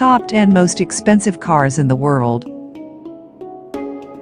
Top 10 most expensive cars in the world.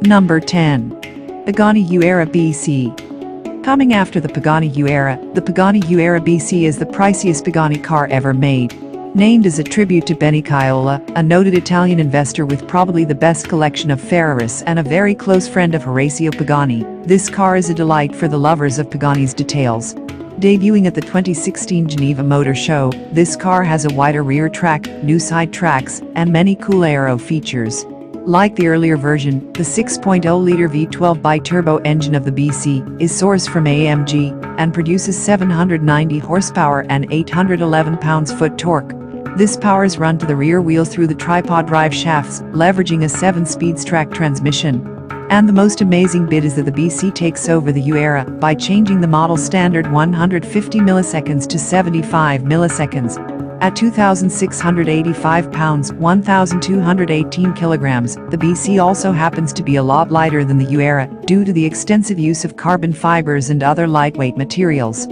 Number 10. Pagani Huayra BC. Coming after the Pagani Huayra, the Pagani Huayra BC is the priciest Pagani car ever made. Named as a tribute to Benny Caiola, a noted Italian investor with probably the best collection of Ferraris and a very close friend of Horacio Pagani, this car is a delight for the lovers of Pagani's details. Debuting at the 2016 Geneva Motor Show, this car has a wider rear track, new side tracks, and many cool aero features. Like the earlier version, the 6.0-liter V12 bi-turbo engine of the BC is sourced from AMG and produces 790 horsepower and 811 pounds-foot torque. This power is run to the rear wheels through the tripod drive shafts, leveraging a 7-speed track transmission. And the most amazing bit is that the BC takes over the Huayra by changing the model standard 150 milliseconds to 75 milliseconds. At 2,685 pounds, 1,218 kilograms, the BC also happens to be a lot lighter than the Huayra due to the extensive use of carbon fibers and other lightweight materials.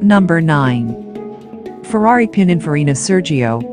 Number 9. Ferrari Pininfarina Sergio.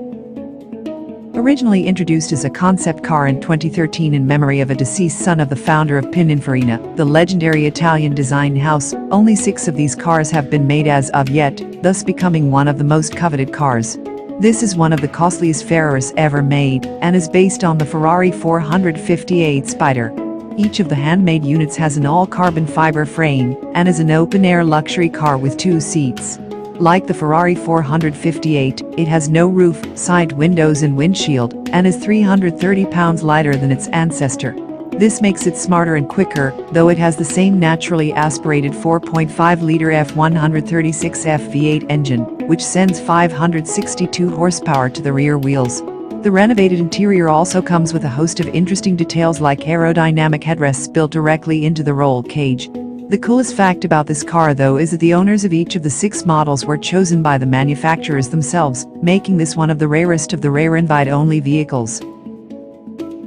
Originally introduced as a concept car in 2013 in memory of a deceased son of the founder of Pininfarina, the legendary Italian design house, only 6 of these cars have been made as of yet, thus becoming one of the most coveted cars. This is one of the costliest Ferraris ever made, and is based on the Ferrari 458 Spider. Each of the handmade units has an all-carbon fiber frame, and is an open-air luxury car with 2 seats. Like the Ferrari 458, it has no roof, side windows and windshield, and is 330 pounds lighter than its ancestor. This makes it smarter and quicker, though it has the same naturally aspirated 4.5-liter F136F V8 engine, which sends 562 horsepower to the rear wheels. The renovated interior also comes with a host of interesting details like aerodynamic headrests built directly into the roll cage. The coolest fact about this car though is that the owners of each of the 6 models were chosen by the manufacturers themselves, making this one of the rarest of the rare invite-only vehicles.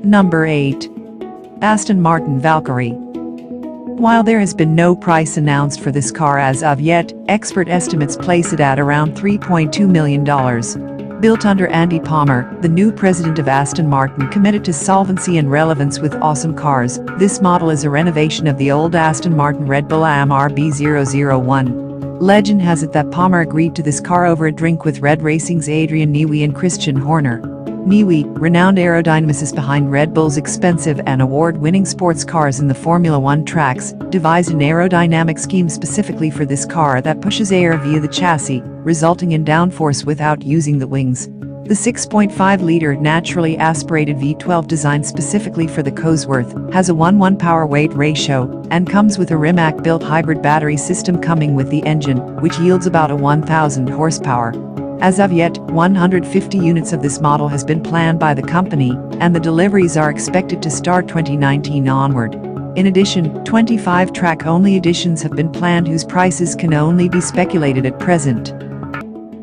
Number 8. Aston Martin Valkyrie. While there has been no price announced for this car as of yet, expert estimates place it at around $3.2 million. Built under Andy Palmer, the new president of Aston Martin committed to solvency and relevance with awesome cars, this model is a renovation of the old Aston Martin Red Bull Am RB001. Legend has it that Palmer agreed to this car over a drink with Red Racing's Adrian Newey and Christian Horner. Newey, renowned aerodynamicist behind Red Bull's expensive and award-winning sports cars in the Formula One tracks, devised an aerodynamic scheme specifically for this car that pushes air via the chassis, resulting in downforce without using the wings. The 6.5-liter naturally aspirated V12 designed specifically for the Cosworth has a 1:1 power-weight ratio and comes with a Rimac-built hybrid battery system coming with the engine, which yields about a 1,000 horsepower. As of yet, 150 units of this model has been planned by the company, and the deliveries are expected to start 2019 onward. In addition, 25 track-only editions have been planned whose prices can only be speculated at present.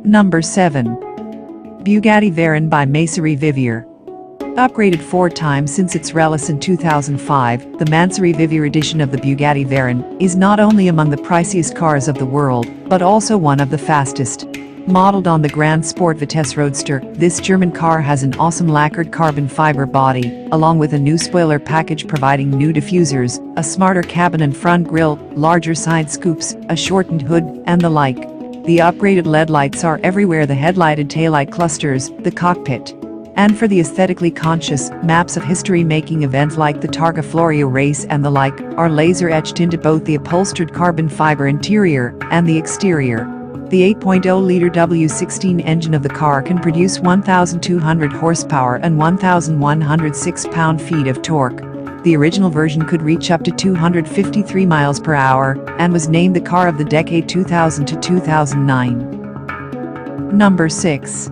Number 7. Bugatti Veyron by Mansory Vivier. Upgraded 4 times since its release in 2005, the Mansory Vivier edition of the Bugatti Veyron is not only among the priciest cars of the world, but also one of the fastest. Modeled on the Grand Sport Vitesse Roadster, this German car has an awesome lacquered carbon fiber body, along with a new spoiler package providing new diffusers, a smarter cabin and front grille, larger side scoops, a shortened hood, and the like. The upgraded LED lights are everywhere, the headlight and taillight clusters, the cockpit. And for the aesthetically conscious, maps of history-making events like the Targa Florio race and the like are laser-etched into both the upholstered carbon fiber interior and the exterior. The 8.0-liter W16 engine of the car can produce 1,200 horsepower and 1,106 pound-feet of torque. The original version could reach up to 253 miles per hour and was named the car of the decade 2000 to 2009. Number 6.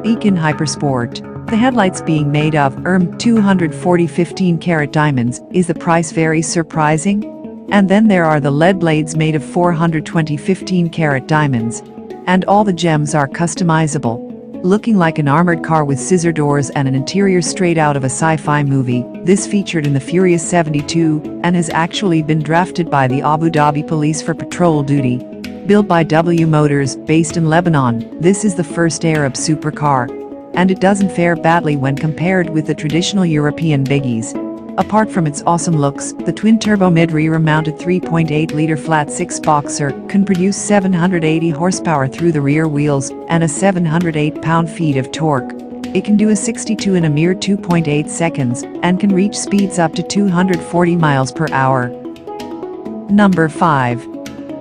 Beacon Hypersport. The headlights being made of 240 15-carat diamonds, is the price very surprising? And then there are the LED blades made of 420 15-carat diamonds. And all the gems are customizable. Looking like an armored car with scissor doors and an interior straight out of a sci-fi movie, this featured in the Furious 72 and has actually been drafted by the Abu Dhabi police for patrol duty. Built by W Motors, based in Lebanon, this is the first Arab supercar. And it doesn't fare badly when compared with the traditional European biggies. Apart from its awesome looks, the twin-turbo mid-rear mounted 3.8-liter flat-six boxer can produce 780 horsepower through the rear wheels and a 708 pound-feet of torque. It can do a 62 in a mere 2.8 seconds and can reach speeds up to 240 miles per hour. Number 5.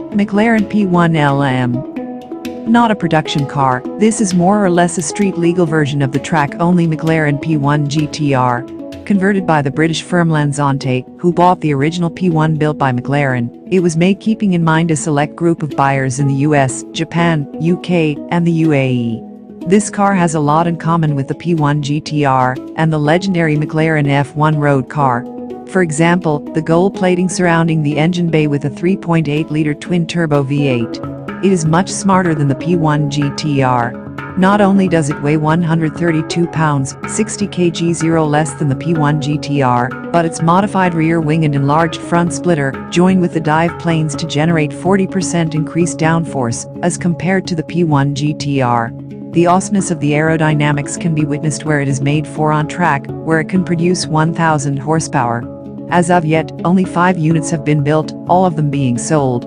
McLaren P1 LM. Not a production car, this is more or less a street-legal version of the track-only McLaren P1 GTR. Converted by the British firm Lansante, who bought the original P1 built by McLaren, it was made keeping in mind a select group of buyers in the US, Japan, UK, and the UAE. This car has a lot in common with the P1 GTR and the legendary McLaren F1 road car. For example, the gold plating surrounding the engine bay with a 3.8-liter twin-turbo V8. It is much smarter than the P1 GTR. Not only does it weigh 132 pounds, 60 kg zero less than the P1 GTR, but its modified rear wing and enlarged front splitter join with the dive planes to generate 40% increased downforce as compared to the P1 GTR. The awesomeness of the aerodynamics can be witnessed where it is made for on track, where it can produce 1,000 horsepower. As of yet, only 5 units have been built, all of them being sold.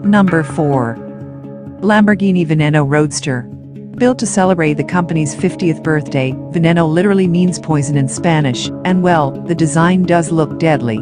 Number 4. Lamborghini Veneno Roadster. Built to celebrate the company's 50th birthday, Veneno literally means poison in Spanish, and well, the design does look deadly.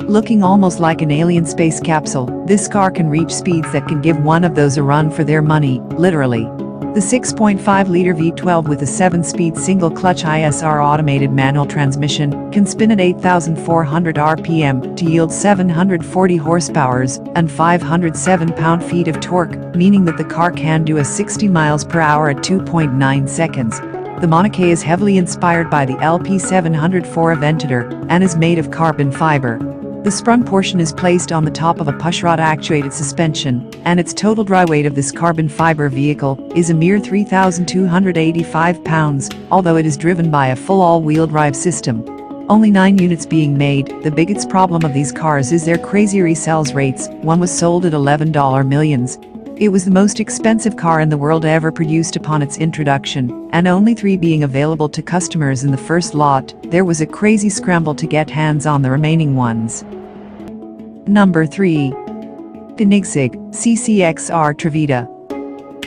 Looking almost like an alien space capsule, this car can reach speeds that can give one of those a run for their money, literally. The 6.5-liter V12 with a 7-speed single-clutch ISR automated manual transmission can spin at 8,400 RPM to yield 740 horsepower and 507 pound-feet of torque, meaning that the car can do a 60 miles per hour at 2.9 seconds. The Monocae is heavily inspired by the LP704 Aventador and is made of carbon fiber. The sprung portion is placed on the top of a pushrod-actuated suspension, and its total dry weight of this carbon fiber vehicle is a mere 3,285 pounds, although it is driven by a full all-wheel drive system. Only 9 units being made, the biggest problem of these cars is their crazy resales rates. One was sold at $11 millions. It was the most expensive car in the world ever produced upon its introduction, and only 3 being available to customers in the first lot, there was a crazy scramble to get hands on the remaining ones. Number 3. Koenigsegg CCXR Trevita.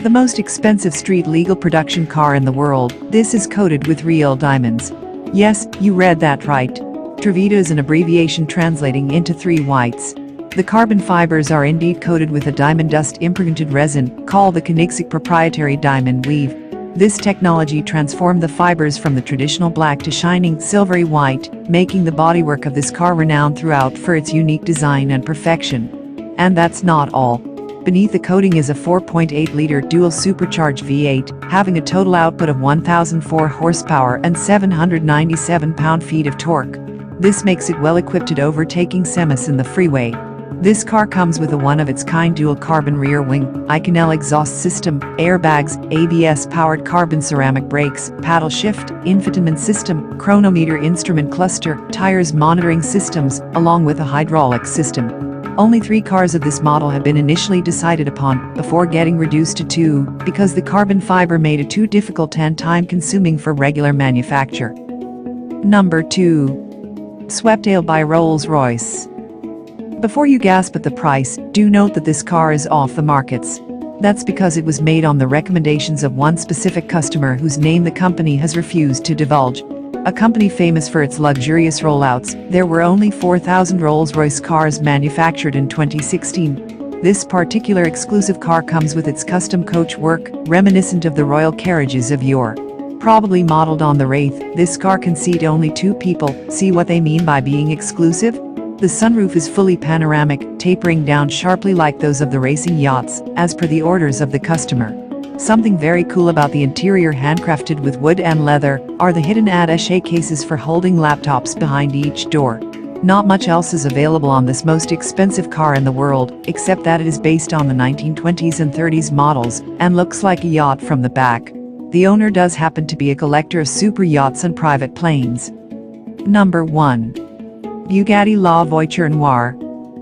The most expensive street-legal production car in the world, this is coated with real diamonds. Yes, you read that right. Trevita is an abbreviation translating into 3 whites. The carbon fibers are indeed coated with a diamond dust impregnated resin, called the Koenigsegg proprietary diamond weave. This technology transformed the fibers from the traditional black to shining silvery white, making the bodywork of this car renowned throughout for its unique design and perfection. And that's not all. Beneath the coating is a 4.8-liter dual supercharged V8, having a total output of 1,004 horsepower and 797 pound-feet of torque. This makes it well equipped at overtaking semis in the freeway. This car comes with a one-of-its-kind dual-carbon rear wing, Iconel exhaust system, airbags, ABS-powered carbon ceramic brakes, paddle shift, infotainment system, chronometer instrument cluster, tires monitoring systems, along with a hydraulic system. Only 3 cars of this model have been initially decided upon, before getting reduced to 2, because the carbon fiber made it too difficult and time-consuming for regular manufacture. Number 2. Sweptail by Rolls-Royce. Before you gasp at the price, do note that this car is off the markets. That's because it was made on the recommendations of one specific customer whose name the company has refused to divulge. A company famous for its luxurious rollouts, there were only 4,000 Rolls-Royce cars manufactured in 2016. This particular exclusive car comes with its custom coachwork, reminiscent of the royal carriages of yore. Probably modeled on the Wraith, this car can seat only 2 people. See what they mean by being exclusive? The sunroof is fully panoramic, tapering down sharply like those of the racing yachts, as per the orders of the customer. Something very cool about the interior, handcrafted with wood and leather, are the hidden attaché cases for holding laptops behind each door. Not much else is available on this most expensive car in the world, except that it is based on the 1920s and 30s models, and looks like a yacht from the back. The owner does happen to be a collector of super yachts and private planes. Number 1. Bugatti La Voiture Noire.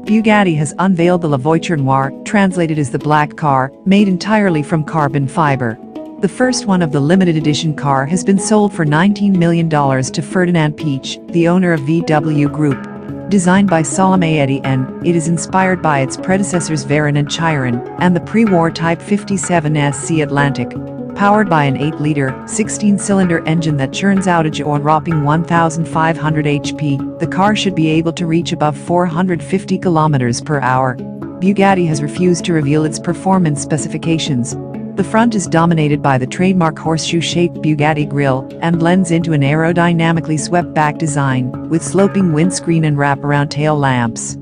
Bugatti has unveiled the La Voiture Noire, translated as the black car, made entirely from carbon fiber. The first one of the limited edition car has been sold for $19 million to Ferdinand Peach, the owner of VW Group. Designed by Salome Etienne, it is inspired by its predecessors Veyron and Chiron, and the pre-war Type 57 SC Atlantic. Powered by an 8-liter, 16-cylinder engine that churns out a whopping 1,500 HP, the car should be able to reach above 450 kilometers per hour. Bugatti has refused to reveal its performance specifications. The front is dominated by the trademark horseshoe-shaped Bugatti grille and blends into an aerodynamically swept-back design, with sloping windscreen and wraparound tail lamps.